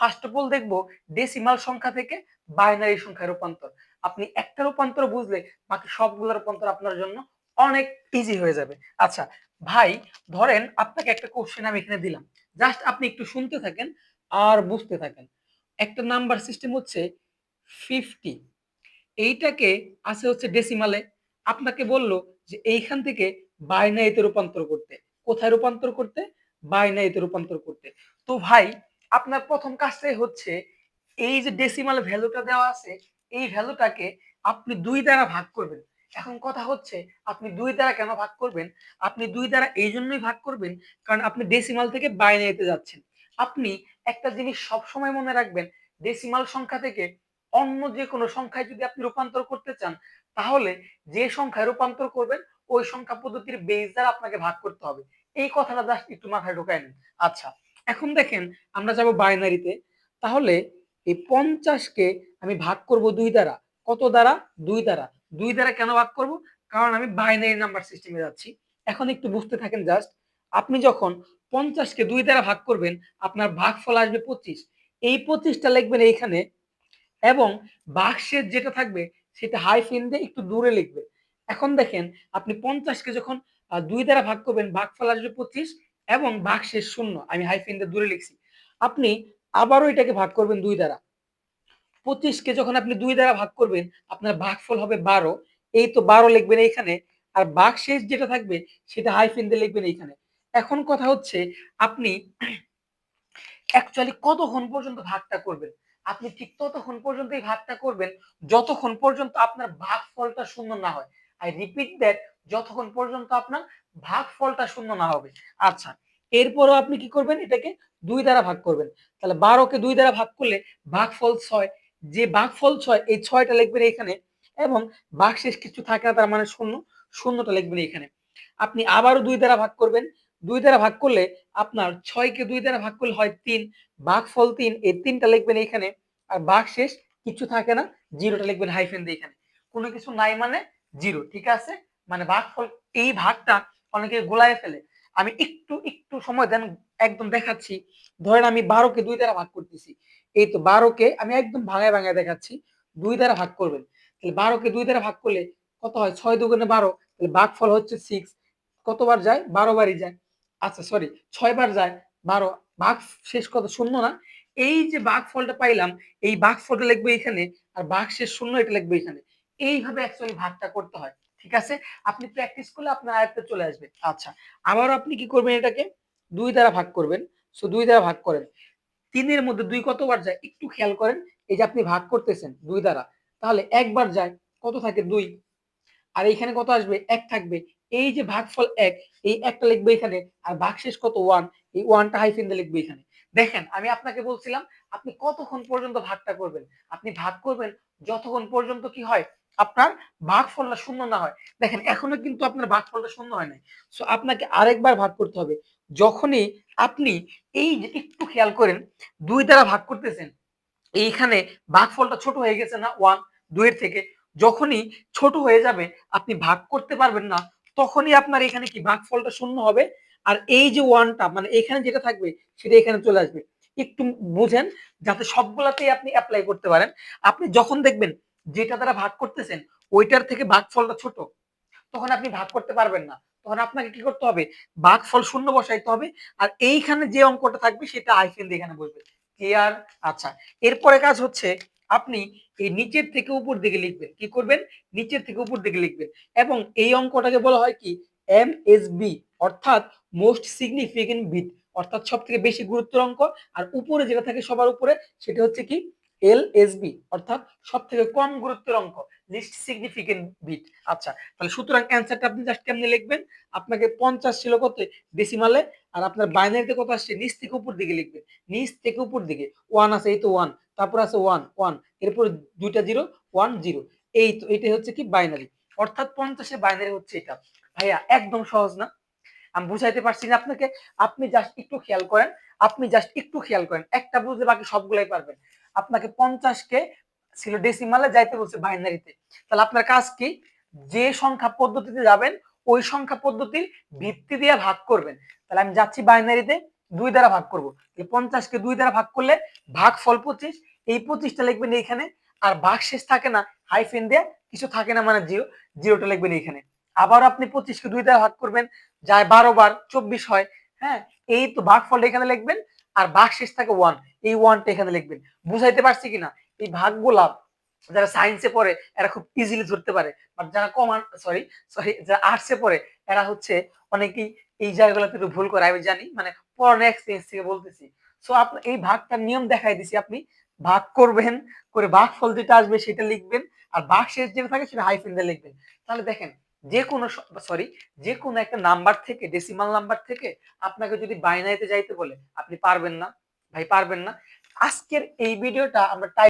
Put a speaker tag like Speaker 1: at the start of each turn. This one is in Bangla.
Speaker 1: ফার্স্ট অফ অল দেখবো ডেসিমাল সংখ্যা থেকে বাইনারি সংখ্যায় রূপান্তর। আপনি একটা রূপান্তর বুঝলে বাকি সবগুলো রূপান্তর আপনার জন্য অনেক ইজি হয়ে যাবে। আচ্ছা ভাই, ধরেন আপনাকে একটা কোশ্চেন আমি এখানে দিলাম, জাস্ট আপনি একটু শুনতে থাকেন আর বুঝতে থাকেন। একটা নাম্বার সিস্টেম হচ্ছে 50, এইটাকে আছে হচ্ছে ডেসিমালে। আপনাকে বললো যে এইখান থেকে বাইনারিতে রূপান্তর করতে। কোথায় রূপান্তর করতে? বাইনারিতে রূপান্তর করতে। তো ভাই, আপনার প্রথম কাজটাই হচ্ছে এই যে ডেসিমাল ভ্যালুটা দেওয়া আছে, এই ভ্যালুটাকে আপনি 2 দ্বারা ভাগ করবেন। এখন কথা হচ্ছে আপনি 2 দ্বারা কেন ভাগ করবেন? আপনি 2 দ্বারা এই জন্যই ভাগ করবেন কারণ আপনি ডেসিমাল থেকে বাইনারিতে যাচ্ছেন। আপনি একটা জিনিস সবসময় মনে রাখবেন, ডেসিমাল সংখ্যা থেকে অন্য যে কোনো সংখ্যায় যদি আপনি রূপান্তর করতে চান, তাহলে যে সংখ্যায় রূপান্তর করবেন ওই সংখ্যা পদ্ধতির বেস দ্বারা আপনাকে ভাগ করতে হবে। এই কথাটা জাস্ট একটু মাথায় ঢোকায় নিন। আচ্ছা, এখন দেখেন আমরা যাব বাইনারিতে। তাহলে এই 50-কে আমি ভাগ করব 2 দ্বারা। কত দ্বারা? 2 দ্বারা। 2 দ্বারা কেন ভাগ করব? কারণ আমি বাইনারি নাম্বার সিস্টেমে যাচ্ছি। এখন একটু বুঝতে থাকেন জাস্ট। আপনি যখন 50-কে 2 দ্বারা ভাগ করবেন, আপনার ভাগফল আসবে 25। এই 25টা লিখবেন এইখানে, এবং বাক্সের যেটা থাকবে সেটা হাইফেন দিয়ে একটু দূরে লিখবে। এখন দেখেন আপনি 50-কে যখন 2 দ্বারা ভাগ করবেন, ভাগফল আসবে 25 এবং বাক্সের শূন্য আমি হাইফেন দিয়ে দূরে লিখছি। আপনি আবারও এটাকে ভাগ করবেন 2 দ্বারা। 25-কে যখন আপনি 2 দ্বারা ভাগ করবেন, আপনার ভাগফল হবে 12। এই তো 12 লিখবেন এইখানে, আর বাক্সের যেটা থাকবে সেটা হাইফেন দিয়ে লিখবেন এইখানে। এখন কথা হচ্ছে আপনি অ্যাকচুয়ালি কতক্ষণ পর্যন্ত ভাগটা করবেন? আপনি ঠিক ততক্ষণ পর্যন্ত এই ভাগটা করবেন যতক্ষণ পর্যন্ত আপনার ভাগফলটা শূন্য না হয়। আই রিপিট দ্যাট, যতক্ষণ পর্যন্ত আপনার ভাগফলটা শূন্য না হবে। আচ্ছা, এরপরও আপনি কি করবেন? এটাকে 2 দ্বারা ভাগ করবেন। তাহলে 12-কে 2 দ্বারা ভাগ করলে ভাগফল 6। যে ভাগফল 6, এই 6টা লিখবেন এখানে, এবং ভাগশেষ কিছু থাকে না, তার মানে শূন্য। শূন্যটা লিখবেন এখানে। আপনি আবারও 2 দ্বারা ভাগ করবেন। 2 দ্বারা ভাগ করলে আপনার 6-কে 2 দ্বারা ভাগ করলে হয় 3, ভাগফল 3। এই 3টা লিখবেন এইখানে, আর ভাগশেষ কিছু থাকে না, জিরোটা লিখবেন হাইফেন দিয়ে এখানে। কোনো কিছু নাই মানে জিরো, ঠিক আছে? মানে ভাগফল, এই ভাগটা অনেকে গোলায় ফেলে। আমি একটু একটু সময় দেন, একদম দেখাচ্ছি। ধরেন আমি 12-কে 2 দ্বারা ভাগ করতেছি। এই তো 12-কে আমি একদম ভাঙায় ভাঙায় দেখাচ্ছি। 2 দ্বারা ভাগ করবেন। তাহলে 12-কে 2 দ্বারা ভাগ করলে কত হয়? 6 দুগুণে 12। তাহলে ভাগফল হচ্ছে 6। কতবার যায়? 12 বারই যায়। আচ্ছা সরি, 6 বার যায়। 12 ভাগ শেষ কত? শূন্য না? এই যে ভাগফলটা পাইলাম, এই ভাগফলটা লিখবো এখানে, আর ভাগশেষ শূন্য এটা লিখবো এখানে। এইভাবে অ্যাকচুয়ালি ভাগটা করতে হয়। ঠিক আছে? আপনি প্র্যাকটিস করলে আপনার আয়ত্তে চলে আসবে। আচ্ছা, আবারও আপনি কি করবেন? এটাকে 2 দ্বারা ভাগ করবেন। সো 2 দ্বারা ভাগ করেন। 3 এর মধ্যে 2 কতবার যায়? একটু খেয়াল করেন। এই যে আপনি ভাগ করতেছেন 2 দ্বারা, তাহলে একবার যায়। কত থাকে? 2। আর এইখানে কত আসবে? 1 থাকবে। এই যে ভাগফল 1, এই 1 টা লিখবে এখানে, আর ভাগশেষ কত? 1। এই 1 টা হাইফেন দিয়ে লিখবে এখানে। দেখেন আমি আপনাকে বলছিলাম আপনি কতক্ষণ পর্যন্ত ভাগটা করবেন? আপনি ভাগ করবেন যতক্ষণ পর্যন্ত কি হয়? আপনার ভাগফলটা শূন্য না হয়। দেখেন এখনো কিন্তু আপনার ভাগফলটা শূন্য হয় নাই। সো আপনাকে আরেকবার ভাগ করতে হবে। যখনই আপনি এই যে একটু খেয়াল করেন 2 দ্বারা ভাগ করতেছেন, এইখানে ভাগফলটা ছোট হয়ে গেছে না? 1, 2 এর থেকে। যখনই ছোট হয়ে যাবে, আপনি ভাগ করতে পারবেন না, তখনই আপনার এখানে কি ভাগফলটা শূন্য হবে। আর এই যে 1 টা মানে এখানে যেটা থাকবে সেটা এখানে চলে আসবে। একটু বুঝেন যাতে সবগুলাতেই আপনি এপ্লাই করতে পারেন। আপনি যখন দেখবেন যেটা দ্বারা ভাগ করতেছেন ওইটার থেকে ভাগফলটা ছোট, তখন আপনি ভাগ করতে পারবেন না। তখন আপনাকে কি করতে হবে? ভাগফল শূন্য বসাইতে হবে। আর এইখানে যে অঙ্কটা থাকবে সেটা হাইফেন দিয়ে এখানে বসবে। ক্লিয়ার? আচ্ছা, এরপরে কাজ হচ্ছে আপনি এই নিচের থেকে উপর দিকে লিখবেন। কি করবেন? নিচের থেকে উপর দিকে লিখবেন। এবং এই অঙ্কটাকে বলা হয় কি? এমএসবি, অর্থাৎ মোস্ট সিগনিফিকেন্ট বিট, অর্থাৎ সবথেকে বেশি গুরুত্বের অঙ্ক। আর উপরে যেটা থাকে সবার উপরে সেটা হচ্ছে কি? এলএসবি, অর্থাৎ সবথেকে কম গুরুত্বের অঙ্ক, লিস্ট সিগনিফিকেন্ট বিট। আচ্ছা, তাহলে সুতরাং অ্যান্সারটা আপনি জাস্ট কেমনে লিখবেন? আপনাকে 50 ছিল কত? ডেসিমালে। আর আপনার বাইনারিতে কত আসছে? নিচ থেকে উপর দিকে লিখবেন। নিচ থেকে উপর দিকে 1 আছে, এই তো 1, তারপর আছে 1 1, এরপর দুইটা 0 1 0। এই তো এটাই হচ্ছে কি? বাইনারি। অর্থাৎ 50 এর বাইনারি হচ্ছে এটা। ভাইয়া একদম সহজ না? আমি বুঝাইতে পারছি না আপনাকে? আপনি জাস্ট একটু খেয়াল করেন। আপনি জাস্ট একটু খেয়াল করেন, একটা বুঝলে বাকি সবগুলাই পারবেন। আপনাকে 50-কে ছিল ডেসিমালে, যাইতে বলছে বাইনারিতে। তাহলে আপনার কাজ কি? যে সংখ্যা পদ্ধতিতে যাবেন ওই সংখ্যা পদ্ধতির ভিত্তি দিয়ে ভাগ করবেন। তাহলে আমি যাচ্ছি বাইনারিতে, 2 দ্বারা ভাগ করব। এই 50 কে 2 দ্বারা ভাগ করলে ভাগফল 25, এই 25টা লিখবেন এইখানে। আর ভাগশেষ থাকে না, হাইফেন দিয়ে কিছু থাকে না মানে জিরো, জিরোটা লিখবেন এইখানে। আবার আপনি 25 কে 2 দ্বারা ভাগ করবেন, যায় 12 বার 24 হয়। হ্যাঁ, এই তো ভাগফলটা এখানে লিখবেন, আর ভাগশেষ থাকে 1, এই 1টা এখানে লিখবেন। বুঝাইতে পারছি কিনা? এই ভাগগুলা যারা সায়েন্সে পড়ে এরা খুব ইজিলি ধরতে পারে, বাট যারা সরি সরি যারা আর্টসে পড়ে এরা হচ্ছে অনেকেই এই জায়গাগুলোতে একটু ভুল করে, আমি জানি, মানে পড়ানোর এক্সপিরিয়েন্স থেকে বলতেছি। সো আপনি এই ভাগটার নিয়ম দেখাই দিছি, আপনি ভাগ করবেন, করে ভাগফল যেটা আসবে সেটা লিখবেন, আর ভাগশেষ যেটা থাকে সেটা হাইফেন দিয়ে লিখবেন। তাহলে দেখেন, যে কোনো সরি যে কোনো একটা নাম্বার থেকে, ডেসিমাল নাম্বার থেকে আপনাকে যদি বাইনারিতে যাইতে বলে আপনি পারবেন না, ভাই পারবেন না। আজকের এই ভিডিওটা আমরা